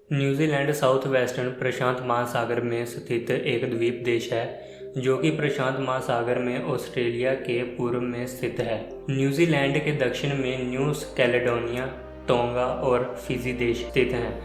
New Zealand south western प्रशांत महासागर में स्थित एक द्वीप देश है जो कि प्रशांत महासागर में ऑस्ट्रेलिया के पूर्व में स्थित है। न्यूजीलैंड के दक्षिण में न्यू कैलेडोनिया, टोंगा और फिजी देश स्थित हैं।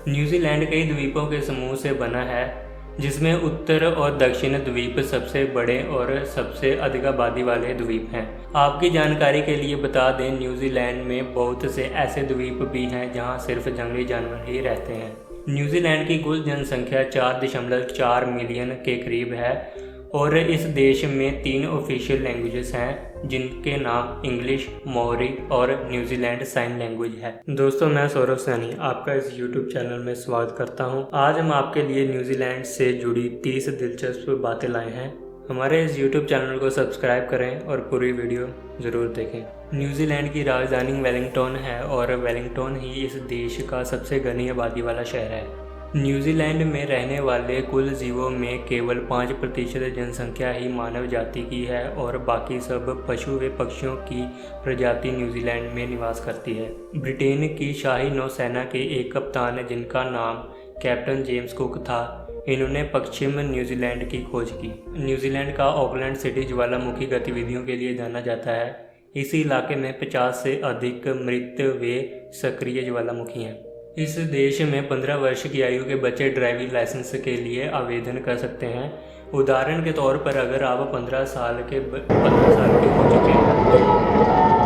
न्यूजीलैंड कई द्वीपों के समूह से बना है जिसमें उत्तर और दक्षिण द्वीप सबसे बड़े और सबसे अधिक आबादी वाले द्वीप हैं। आपकी जानकारी के लिए बता दें, न्यूजीलैंड में बहुत से ऐसे द्वीप भी हैं जहां सिर्फ जंगली जानवर ही रहते हैं। न्यूजीलैंड की कुल जनसंख्या 4.4 मिलियन के करीब है और इस देश में 3 ऑफिशियल लैंग्वेजेस हैं जिनके नाम इंग्लिश, माओरी और न्यूजीलैंड साइन लैंग्वेज है। दोस्तों, मैं सौरभ सैनी आपका इस यूट्यूब चैनल में स्वागत करता हूं। आज हम आपके लिए न्यूजीलैंड से जुड़ी 30 दिलचस्प बातें लाए हैं। हमारे इस यूट्यूब चैनल को सब्सक्राइब करें और पूरी वीडियो ज़रूर देखें। न्यूजीलैंड की राजधानी वेलिंगटन है और वेलिंगटन ही इस देश का सबसे घनी आबादी वाला शहर है। न्यूजीलैंड में रहने वाले कुल जीवों में केवल 5% जनसंख्या ही मानव जाति की है और बाकी सब पशु व पक्षियों की प्रजाति न्यूजीलैंड में निवास करती है। ब्रिटेन की शाही नौसेना के एक कप्तान जिनका नाम कैप्टन जेम्स कुक था, इन्होंने पश्चिम न्यूजीलैंड की खोज की। न्यूजीलैंड का ऑकलैंड सिटी ज्वालामुखी गतिविधियों के लिए जाना जाता है। इसी इलाके में 50 से अधिक मृत व सक्रिय ज्वालामुखी हैं। इस देश में 15 वर्ष की आयु के बच्चे ड्राइविंग लाइसेंस के लिए आवेदन कर सकते हैं। उदाहरण के तौर पर अगर आप 15 साल के हो चुके हैं तो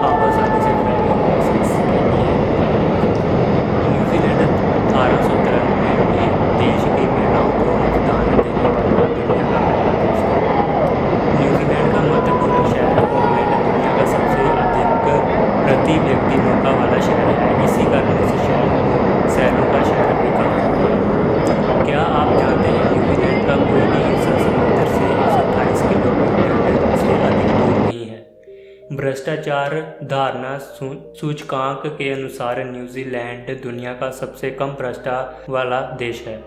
आप आसानी से ड्राइविंग लाइसेंस के लिए न्यूजीलैंड 1893 में देश की महिलाओं को मतदान देने वाला दुनिया का पहला देश था। न्यूजीलैंड का महत्वपूर्ण शहर ऑकलैंड दुनिया का सबसे अधिक प्रति व्यक्ति नौका वाला शहर है। इसी कारण इस शहर को सैरों का शहर भी कहा जाता है। क्या आप जानते हैं न्यूजीलैंड का कोई भी हिस्सा समुद्र से 128 किलोमीटर से अधिक दूर नहीं है। भ्रष्टाचार धारणा सूचकांक के अनुसार न्यूजीलैंड दुनिया का सबसे कम भ्रष्टाचार वाला देश है।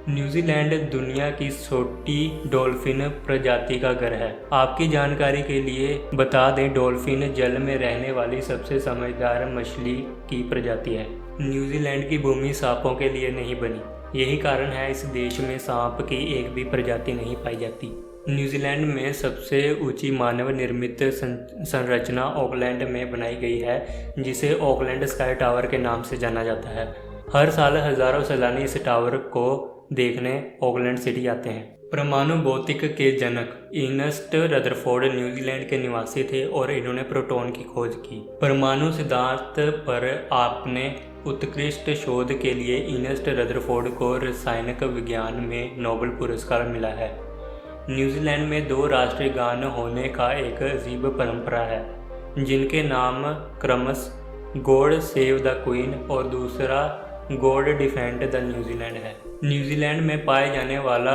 न्यूजीलैंड दुनिया की छोटी डॉल्फिन प्रजाति का घर है। आपकी जानकारी के लिए बता दें, डॉल्फिन जल में रहने वाली सबसे समझदार मछली की प्रजाति है। न्यूजीलैंड की भूमि सांपों के लिए नहीं बनी, यही कारण है इस देश में सांप की एक भी प्रजाति नहीं पाई जाती। न्यूजीलैंड में सबसे ऊंची मानव निर्मित संरचना ऑकलैंड में बनाई गई है, जिसे ऑकलैंड स्काई टावर के नाम से जाना जाता है। हर साल हजारों सैलानी इस टावर को देखने ऑकलैंड सिटी आते हैं। परमाणु भौतिक के जनक इर्नस्ट रदरफोर्ड न्यूजीलैंड के निवासी थे और इन्होंने प्रोटॉन की खोज की। परमाणु सिद्धांत पर आपने उत्कृष्ट शोध के लिए इर्नस्ट रदरफोर्ड को रासायनिक विज्ञान में नोबेल पुरस्कार मिला है। न्यूजीलैंड में 2 राष्ट्रीय गान होने का एक अजीब परंपरा है, जिनके नाम क्रमशः गॉड सेव द क्वीन और दूसरा गॉड डिफेंड द न्यूजीलैंड है। न्यूजीलैंड में पाए जाने वाला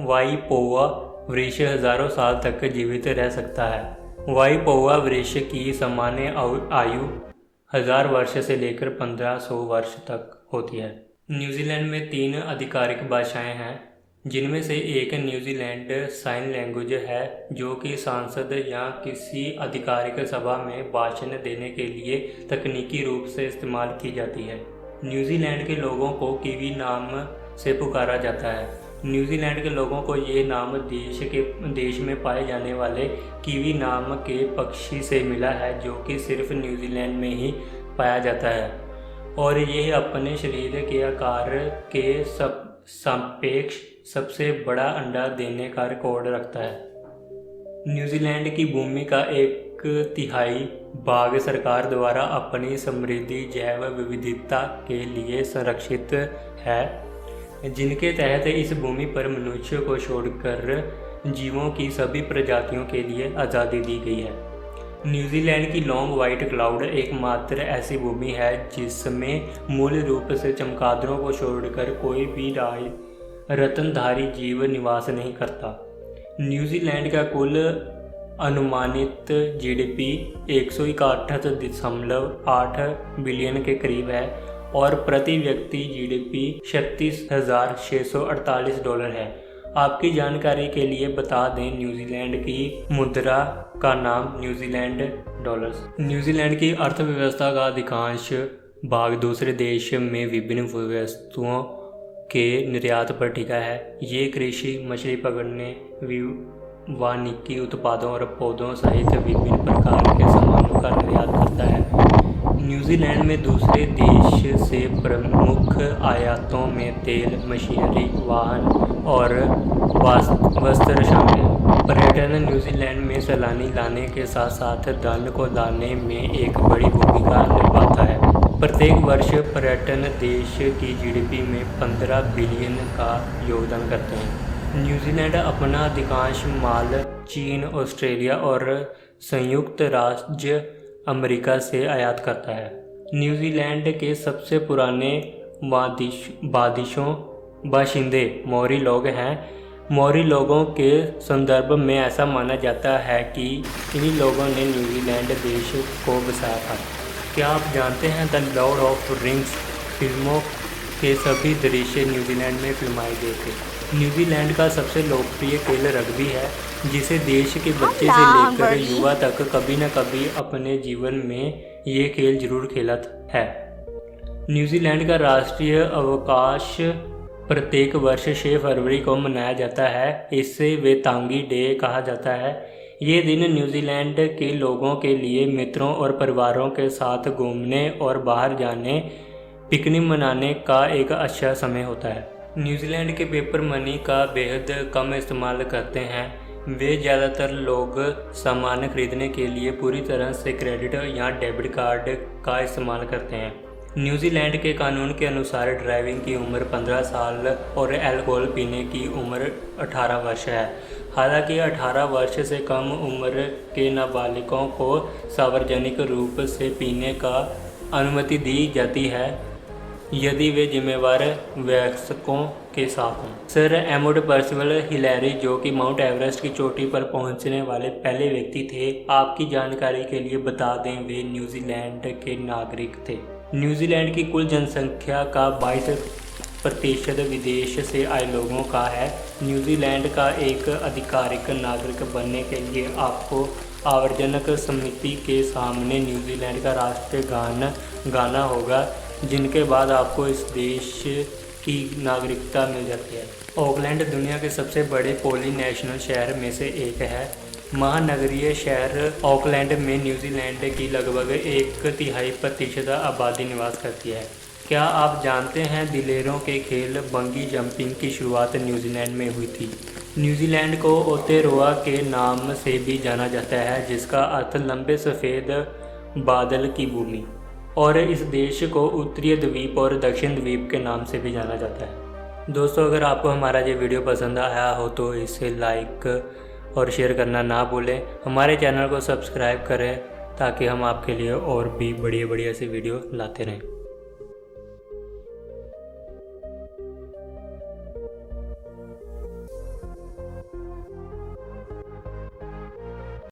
वाइपोवा वृक्ष हजारों साल तक जीवित रह सकता है। वाइपोवा वृक्ष की सामान्य आयु 1000 वर्ष से लेकर 1500 वर्ष तक होती है। न्यूजीलैंड में 3 आधिकारिक भाषाएं हैं, जिनमें से एक न्यूजीलैंड साइन लैंग्वेज है जो कि सांसद या किसी आधिकारिक सभा में भाषण देने के लिए तकनीकी रूप से इस्तेमाल की जाती है। न्यूजीलैंड के लोगों को कीवी नाम से पुकारा जाता है। न्यूजीलैंड के लोगों को ये नाम देश में पाए जाने वाले कीवी नाम के पक्षी से मिला है, जो कि सिर्फ न्यूजीलैंड में ही पाया जाता है और यह अपने शरीर के आकार के सापेक्ष सबसे बड़ा अंडा देने का रिकॉर्ड रखता है। न्यूजीलैंड की भूमि का 1/3 भाग सरकार द्वारा अपनी समृद्धि जैव विविधता के लिए संरक्षित है, जिनके तहत इस भूमि पर मनुष्य को छोड़कर जीवों की सभी प्रजातियों के लिए आज़ादी दी गई है। न्यूजीलैंड की लॉन्ग व्हाइट क्लाउड एकमात्र ऐसी भूमि है जिसमें मूल रूप से चमगादड़ों को छोड़कर कोई भी रत्नधारी जीव निवास नहीं करता। न्यूजीलैंड का कुल अनुमानित जीडीपी 161.8 बिलियन के करीब है और प्रति व्यक्ति जीडीपी $36,648 है। आपकी जानकारी के लिए बता दें, न्यूजीलैंड की मुद्रा का नाम न्यूजीलैंड डॉलर्स। न्यूजीलैंड की अर्थव्यवस्था का अधिकांश भाग दूसरे देश में विभिन्न वस्तुओं के निर्यात पर टिका है। ये कृषि, मछली पकड़ने, वानिकी उत्पादों और पौधों सहित विभिन्न प्रकार के सामानों का निर्यात करता है। न्यूजीलैंड में दूसरे देश से प्रमुख आयातों में तेल, मशीनरी, वाहन और वस्त्र शामिल हैं। पर्यटन न्यूजीलैंड में सैलानी लाने के साथ साथ धन को लाने में एक बड़ी भूमिका निभाता है। प्रत्येक वर्ष पर्यटन देश की जीडीपी में 15 बिलियन का योगदान करते हैं। न्यूजीलैंड अपना अधिकांश माल चीन, ऑस्ट्रेलिया और संयुक्त राज्य अमेरिका से आयात करता है। न्यूजीलैंड के सबसे पुराने बाशिंदे मौरी लोग हैं। मौरी लोगों के संदर्भ में ऐसा माना जाता है कि इन्हीं लोगों ने न्यूजीलैंड देश को बसाया था। क्या आप जानते हैं द लॉर्ड ऑफ रिंग्स फिल्मों के सभी दृश्य न्यूजीलैंड में फिल्माए गए थे। न्यूजीलैंड का सबसे लोकप्रिय खेल रग्बी है, जिसे देश के बच्चे से लेकर युवा तक कभी न कभी अपने जीवन में ये खेल जरूर खेला है। न्यूजीलैंड का राष्ट्रीय अवकाश प्रत्येक वर्ष 6 फरवरी को मनाया जाता है। इसे वेतांगी डे कहा जाता है। ये दिन न्यूजीलैंड के लोगों के लिए मित्रों और परिवारों के साथ घूमने और बाहर जाने, पिकनिक मनाने का एक अच्छा समय होता है। न्यूजीलैंड के पेपर मनी का बेहद कम इस्तेमाल करते हैं। वे ज़्यादातर लोग सामान खरीदने के लिए पूरी तरह से क्रेडिट या डेबिट कार्ड का इस्तेमाल करते हैं। न्यूजीलैंड के कानून के अनुसार ड्राइविंग की उम्र 15 साल और अल्कोहल पीने की उम्र 18 वर्ष है। हालांकि 18 वर्ष से कम उम्र के नाबालिगों को सार्वजनिक रूप से पीने का अनुमति दी जाती है, यदि वे जिम्मेवार वयस्कों के साथ हों। सर एडमंड पर्सिवल हिलेरी, जो कि माउंट एवरेस्ट की चोटी पर पहुंचने वाले पहले व्यक्ति थे, आपकी जानकारी के लिए बता दें वे न्यूजीलैंड के नागरिक थे। न्यूजीलैंड की कुल जनसंख्या का 22% विदेश से आए लोगों का है। न्यूजीलैंड का एक आधिकारिक नागरिक बनने के लिए आपको आवर्जनक समिति के सामने न्यूजीलैंड का राष्ट्रीय गान गाना होगा, जिनके बाद आपको इस देश की नागरिकता मिल जाती है। ऑकलैंड दुनिया के सबसे बड़े पॉलीनेशनल शहर में से एक है। महानगरीय शहर ऑकलैंड में न्यूजीलैंड की लगभग 1/3 आबादी निवास करती है। क्या आप जानते हैं दिलेरों के खेल बंगी जंपिंग की शुरुआत न्यूजीलैंड में हुई थी। न्यूजीलैंड को ओतेरोआ के नाम से भी जाना जाता है, जिसका अर्थ लंबे सफ़ेद बादल की भूमि, और इस देश को उत्तरी द्वीप और दक्षिण द्वीप के नाम से भी जाना जाता है। दोस्तों, अगर आपको हमारा ये वीडियो पसंद आया हो तो इसे लाइक और शेयर करना ना भूलें। हमारे चैनल को सब्सक्राइब करें ताकि हम आपके लिए और भी बढ़िया बढ़िया से वीडियो लाते रहें।